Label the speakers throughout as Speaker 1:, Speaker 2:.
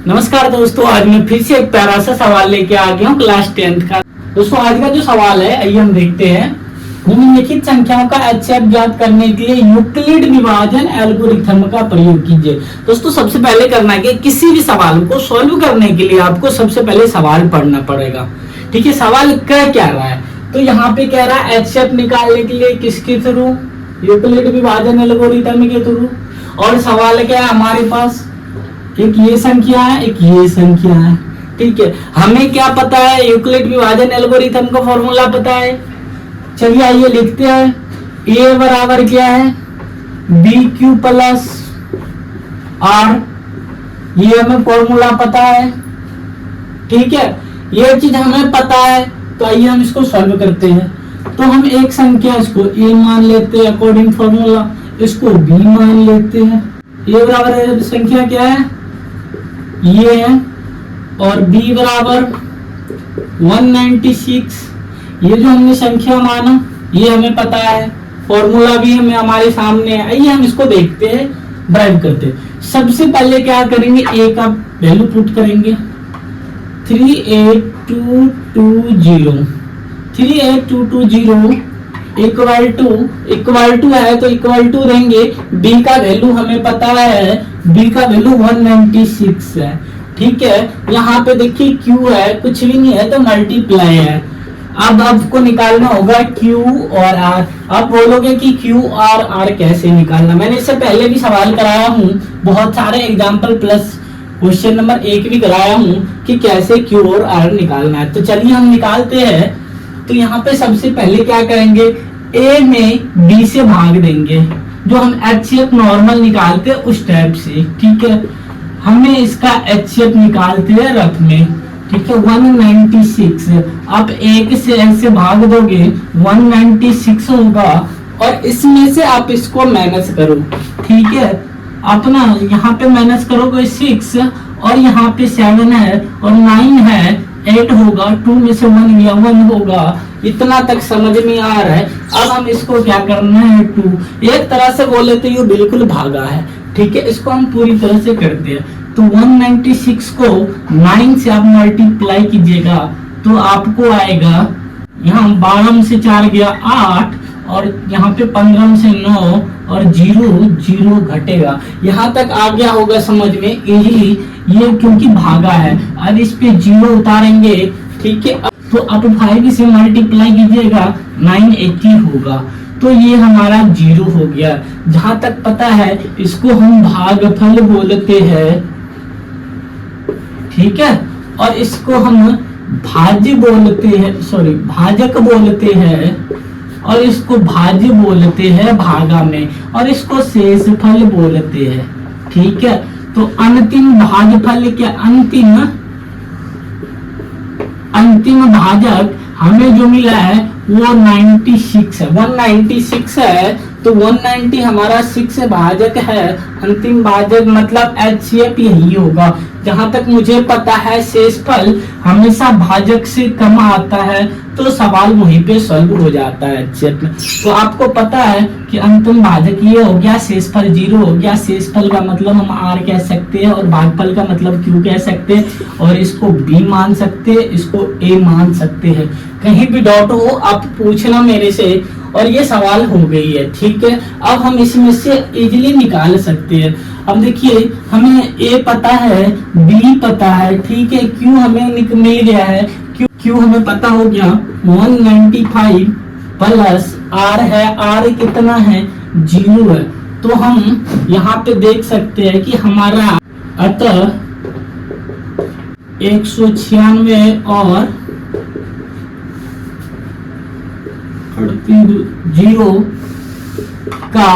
Speaker 1: नमस्कार दोस्तों, आज मैं फिर से एक प्यारा सा सवाल लेके आ गया हूँ क्लास 10th का। दोस्तों आज का जो सवाल है आइए हम देखते हैं। निम्नलिखित संख्याओं का एचसीएफ ज्ञात करने के लिए यूक्लिड विभाजन एल्गोरिथम का प्रयोग कीजिए। दोस्तों सबसे पहले करना है कि किसी भी सवाल को सॉल्व करने के लिए आपको सबसे पहले सवाल पढ़ना पड़ेगा। ठीक है, सवाल कह क्या रहा है, तो यहाँ पे कह रहा है एचसीएफ निकालने के लिए किसके थ्रू, यूक्लिड विभाजन एल्गोरिथम के थ्रू। और सवाल क्या है हमारे पास, एक ये संख्या है एक ये संख्या है। ठीक है, हमें क्या पता है, यूक्लिड विभाजन एल्गोरिथम का फॉर्मूला पता है। चलिए आइए लिखते हैं। ए बराबर क्या है, बी क्यू प्लस आर, ये हमें फॉर्मूला पता है। ठीक है, ये चीज हमें पता है, तो आइए हम इसको सॉल्व करते हैं। तो हम एक संख्या इसको ए मान लेते हैं अकॉर्डिंग फॉर्मूला, इसको बी मान लेते हैं। ए बराबर संख्या क्या है, ये है, और b बराबर 196। ये जो हमने संख्या माना ये हमें पता है, फॉर्मूला भी हमें हमारे सामने है। आइए हम इसको देखते हैं, ड्राइव करते हैं। सबसे पहले क्या करेंगे, a का वैल्यू पुट करेंगे 38220। 38220 इक्वल टू है, तो इक्वल टू देंगे। b का वैल्यू हमें पता है, b का वैल्यू 196 है। ठीक है, यहाँ पे देखिए q है, कुछ भी नहीं है तो मल्टीप्लाई है। अब आपको निकालना होगा q और r। आप बोलोगे कि q और r कैसे निकालना, मैंने इससे पहले भी सवाल कराया हूँ, बहुत सारे एग्जाम्पल प्लस क्वेश्चन नंबर 1 भी कराया हूँ कि कैसे q और r निकालना है। तो चलिए हम निकालते हैं। तो यहाँ पे सबसे पहले क्या करेंगे, a में b से भाग देंगे, जो हम एचसीएफ नॉर्मल निकालते हैं उस टाइप से। ठीक है, हमें इसका एचसीएफ निकालते हैं रफ में। ठीक है, 196। आप एक से ऐसे भाग दोगे 196 होगा, और इसमें से आप इसको माइनस करो। ठीक है, अपना यहाँ पे माइनस करोगे 6, और यहाँ पे 7 है और 9 है, 8 होगा, 2 में से 1 गया 1 होगा। इतना तक समझ में आ रहा है। अब हम इसको क्या करना है, 2 एक तरह से बोले तो ये बिल्कुल भागा है। ठीक है, इसको हम पूरी तरह से करते हैं। तो 196 को 9 से आप मल्टीप्लाई कीजिएगा तो आपको आएगा, यहाँ 12 से 4 गया 8, और यहाँ पे 15 से 9, और 0 घटेगा। यहाँ तक आ गया होगा समझ में इजीली, ये क्योंकि भागा है। अब इस पे 0 उतारेंगे। ठीक है, तो आप 5 से मल्टीप्लाई कीजिएगा 980 होगा, तो ये हमारा 0 हो गया। जहां तक पता है इसको हम भागफल बोलते हैं। ठीक है, और इसको हम भाज्य बोलते हैं, सॉरी भाजक बोलते हैं, और इसको भाज्य बोलते हैं भागा में, और इसको शेषफल बोलते हैं। ठीक है, तो अंतिम भागफल क्या, अंतिम भाजक हमें जो मिला है वो 96 है। 196 है, तो 190 हमारा 6 भाजक है। अंतिम भाजक मतलब एचसीएफ यही होगा। जहां तक मुझे पता है शेषफल हमेशा भाजक से कम आता है, तो सवाल वहीं पे सॉल्व हो जाता है एचसीएफ में। तो आपको पता है कि अंतिम भाजक ये हो गया, शेषफल 0 हो गया। शेषफल का मतलब हम r कह सकते हैं, और भागफल का मतलब q कह सकते हैं, और इसको b मान सकते हैं, इसको a मान सकते हैं। कहीं भी डाउट हो आप पूछना मेरे से, और ये सवाल हो गई है। ठीक है, अब हम इसमें से इजीली निकाल सकते हैं। अब देखिए हमें a पता है, b पता है, ठीक है, q हमें मिल गया है, q हमें पता हो गया 195 प्लस r है, r कितना है 0 है। तो हम यहाँ पे देख सकते हैं कि हमारा अतः 196 और 0 का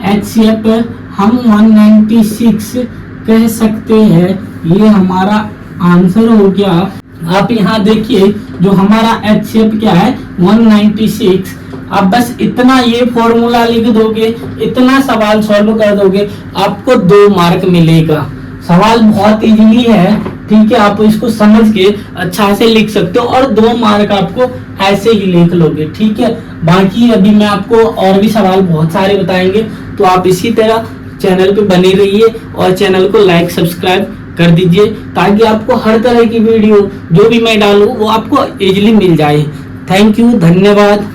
Speaker 1: एचसीएफ हम 196 कह सकते हैं। ये हमारा आंसर हो गया। आप यहाँ देखिए जो हमारा एचसीएफ क्या है 196। आप बस इतना ये फॉर्मूला लिख दोगे, इतना सवाल सॉल्व कर दोगे, आपको 2 मार्क मिलेगा। सवाल बहुत इजीली है। ठीक है, आप इसको समझ के अच्छा से लिख सकते हो, और 2 मार्क आपको ऐसे ही लिख लोगे, ठीक है। बाकी अभी मैं आपको और भी सवाल बहुत सारे बताएंगे, तो आप इसी तरह चैनल पे बने रहिए और चैनल को लाइक सब्सक्राइब कर दीजिए, ताकि आपको हर तरह की वीडियो जो भी मैं डालूं वो आपको इजीली मिल जाए। थैंक यू, धन्यवाद।